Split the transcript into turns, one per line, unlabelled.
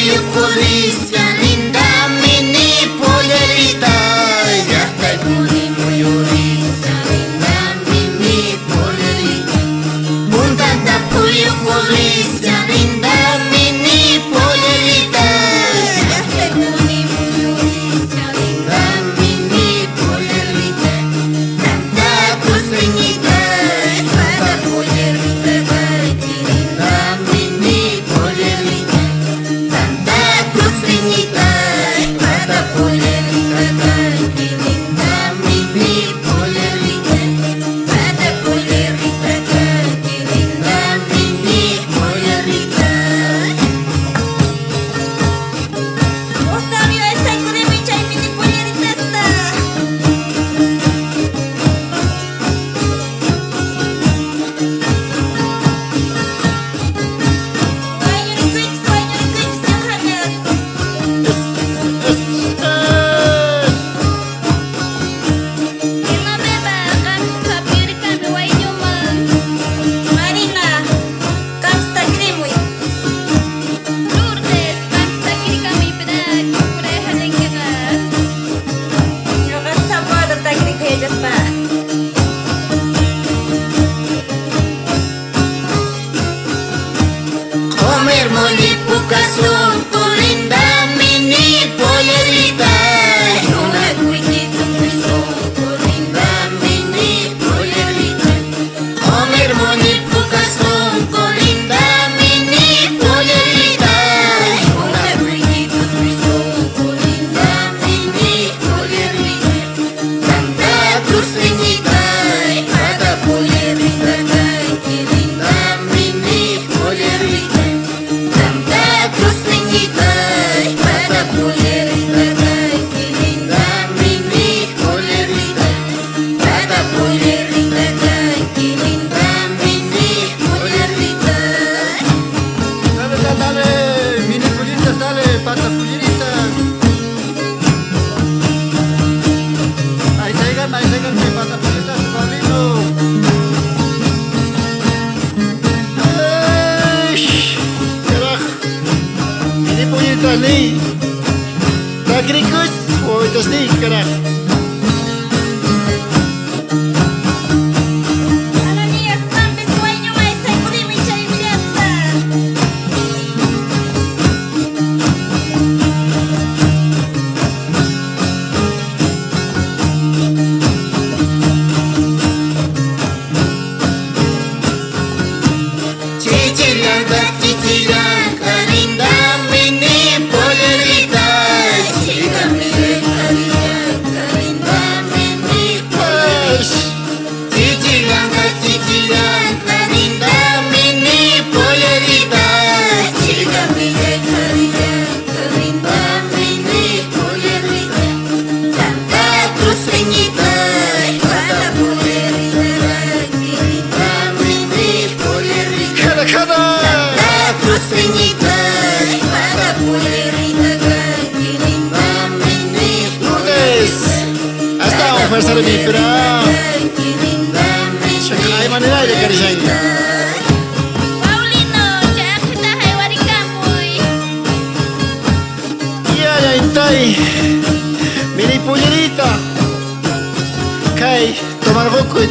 puiu Cristian linda mini polerita. Ya está puri muyurita linda mini polerita. Puntata puiu Cristian linda mini polerita. Ya está puri muyurita linda mini polerita. Santa Cruceñita pada polerita baiki linda mini polerita. Santa Cruceñita pada polerita baiki linda mini polerita. Pada polerita baiki linda mini polerita.
Octavio, esta cremicha y mini polerita está. Marina, kamsta kremui. Yo gasta pada takrik heja spa.
Comer molipu kasum linda mini polerita. Una cuitita kasum linda mini polerita. Comer molipu kasum linda mini polerita. Una cuitita kasum linda mini polerita. Santa Cruceñita pada polerita baiki linda mini polerita. Santa Cruceñita pada polerita baiki linda mini polerita. Pada polerita baiki linda mini polerita.
Dale, dale, dale, mini pulitas, dale, pata puliritas. Ahí sigan, mi pata pulitas, Paulino. Eish, carajo. Mini pulitas, ni. Takricus, oitas, ni, carajo.
Ananias, sampai sueño mai sai cremicha y mini está.
Cicilanga linda mini polerita. Chica linda linda mini polerita. Cicilanga linda mini polerita. Chica linda linda mini polerita. Santa Cruceñita pada polerita baiki linda mini polerita.
Cada.
Santa Cruceñita pada polerita baiki linda mini polerita.
Hasta ofrecer mi pera.
Baiki linda mini
Sekali manila ya karisay.
Paulino, jangan kita hewari kamuy.
Iya ya intay. Mini pulirita. Kay, tomar bukoy.